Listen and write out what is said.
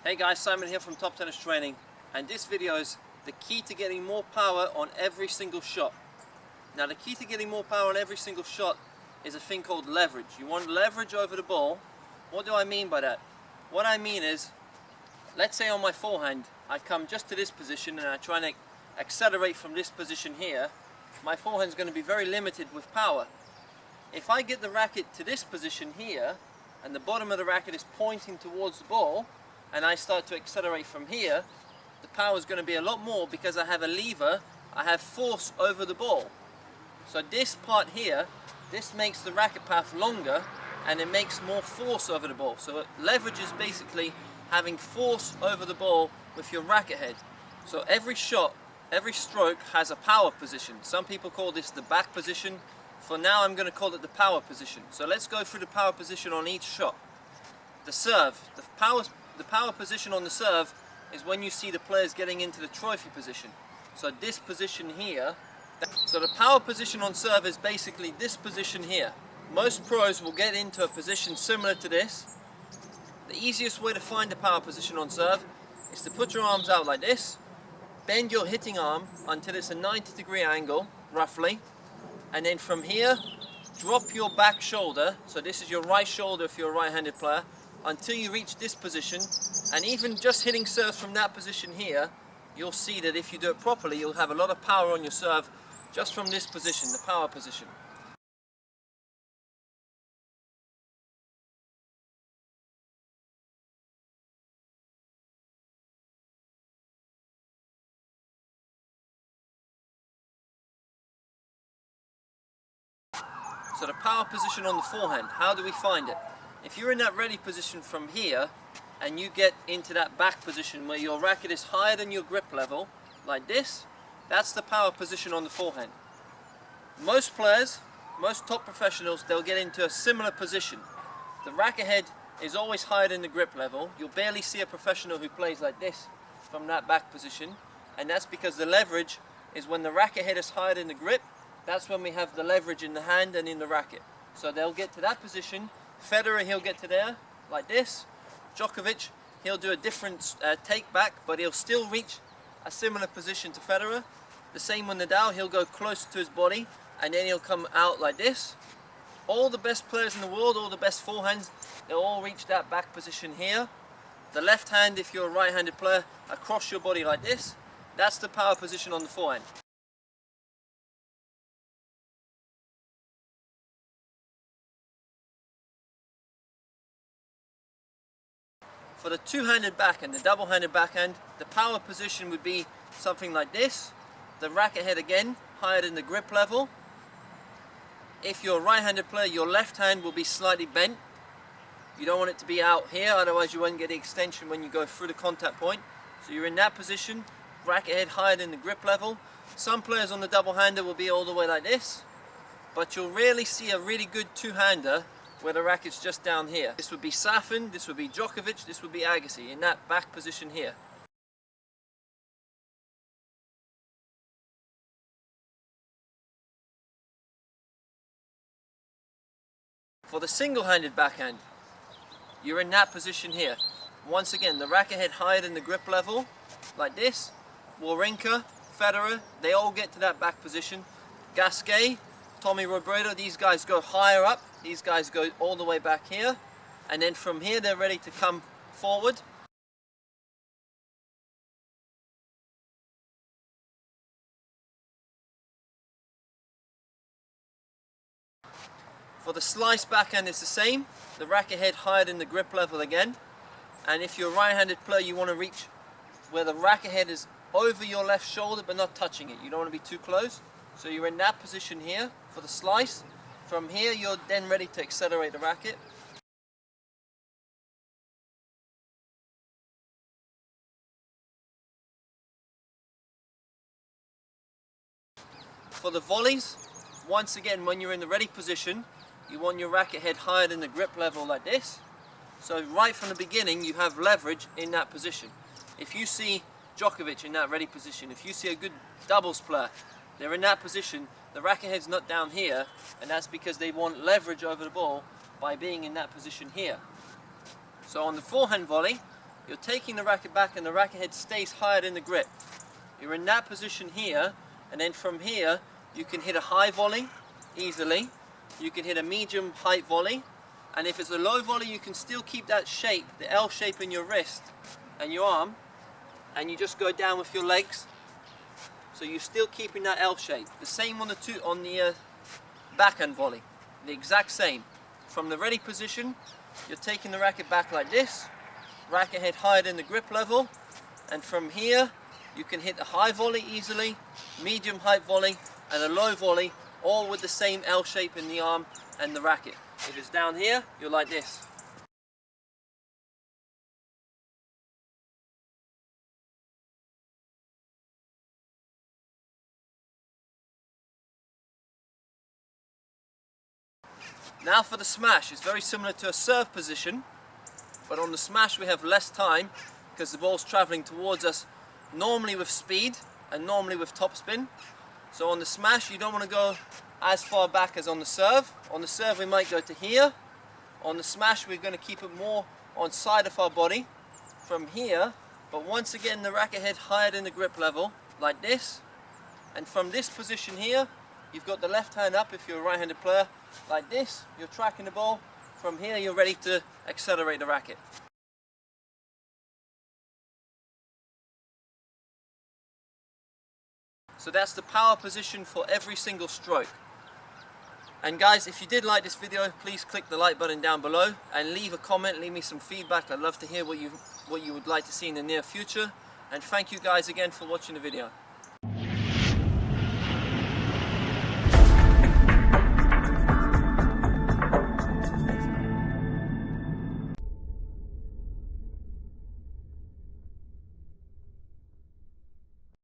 Hey guys, Simon here from Top Tennis Training, and this video is the key to getting more power on every single shot. Now the key to getting more power on every single shot is a thing called leverage. You want leverage over the ball. What do I mean by that? What I mean is, let's say on my forehand I come just to this position and I try and accelerate from this position here. My forehand is going to be very limited with power. If I get the racket to this position here and the bottom of the racket is pointing towards the ball, and I start to accelerate from here, the power is going to be a lot more because I have a lever, I have force over the ball. So this part here, this makes the racket path longer and it makes more force over the ball. So leverage is basically having force over the ball with your racket head. So every shot, every stroke has a power position. Some people call this the back position. For now I'm going to call it the power position. So let's go through the power position on each shot. The serve, the power position on the serve is when you see the players getting into the trophy position. So this position here, so the power position on serve is basically this position here. Most pros will get into a position similar to this. The easiest way to find the power position on serve is to put your arms out like this, bend your hitting arm until it's a 90-degree angle, roughly, and then from here, drop your back shoulder, so this is your right shoulder if you're a right-handed player, until you reach this position. And even just hitting serves from that position here, you'll see that if you do it properly, you'll have a lot of power on your serve just from this position, the power position. So the power position on the forehand, how do we find it? If you're in that ready position from here and you get into that back position where your racket is higher than your grip level, like this, that's the power position on the forehand. Most players, most top professionals, they'll get into a similar position. The racket head is always higher than the grip level. You'll barely see a professional who plays like this from that back position, and that's because the leverage is when the racket head is higher than the grip. That's when we have the leverage in the hand and in the racket. So they'll get to that position. Federer, he'll get to there, like this. Djokovic, he'll do a different take back, but he'll still reach a similar position to Federer. The same with Nadal, he'll go close to his body, and then he'll come out like this. All the best players in the world, all the best forehands, they'll all reach that back position here. The left hand, if you're a right-handed player, across your body like this. That's the power position on the forehand. For the two-handed backhand, the double-handed backhand, the power position would be something like this. The racket head again, higher than the grip level. If you're a right-handed player, your left hand will be slightly bent. You don't want it to be out here, otherwise you won't get the extension when you go through the contact point. So you're in that position, racket head higher than the grip level. Some players on the double-hander will be all the way like this, but you'll rarely see a really good two-hander where the racket's just down here. This would be Safin, this would be Djokovic, this would be Agassi, in that back position here. For the single-handed backhand, you're in that position here. Once again, the racket head higher than the grip level, like this. Wawrinka, Federer, they all get to that back position. Gasquet, Tommy Robredo, these guys go higher up. These guys go all the way back here. And then from here, they're ready to come forward. For the slice backhand, it's the same. The racket head higher than the grip level again. And if you're a right-handed player, you want to reach where the racket head is over your left shoulder, but not touching it. You don't want to be too close. So you're in that position here for the slice. From here, you're then ready to accelerate the racket. For the volleys, once again, when you're in the ready position, you want your racket head higher than the grip level like this. So right from the beginning, you have leverage in that position. If you see Djokovic in that ready position, if you see a good doubles player, they're in that position, the racket head's not down here, and that's because they want leverage over the ball by being in that position here. So on the forehand volley, you're taking the racket back and the racket head stays higher in the grip. You're in that position here, and then from here you can hit a high volley easily, you can hit a medium height volley, and if it's a low volley you can still keep that shape, the L shape in your wrist and your arm, and you just go down with your legs, so you're still keeping that L shape. The same on the backhand volley, the exact same. From the ready position, you're taking the racket back like this, racket head higher than the grip level, and from here you can hit a high volley easily, medium height volley, and a low volley, all with the same L shape in the arm and the racket. If it's down here, you're like this. Now for the smash, it's very similar to a serve position, but on the smash we have less time because the ball's traveling towards us, normally with speed and normally with topspin. So on the smash you don't want to go as far back as on the serve. On the serve we might go to here. On the smash we're going to keep it more on side of our body from here, but once again the racket head higher than the grip level like this, and from this position here you've got the left hand up if you're a right-handed player like this, you're tracking the ball. From here you're ready to accelerate the racket. So that's the power position for every single stroke. And guys, if you did like this video, please click the like button down below and leave a comment, leave me some feedback. I'd love to hear what you would like to see in the near future. And thank you guys again for watching the video.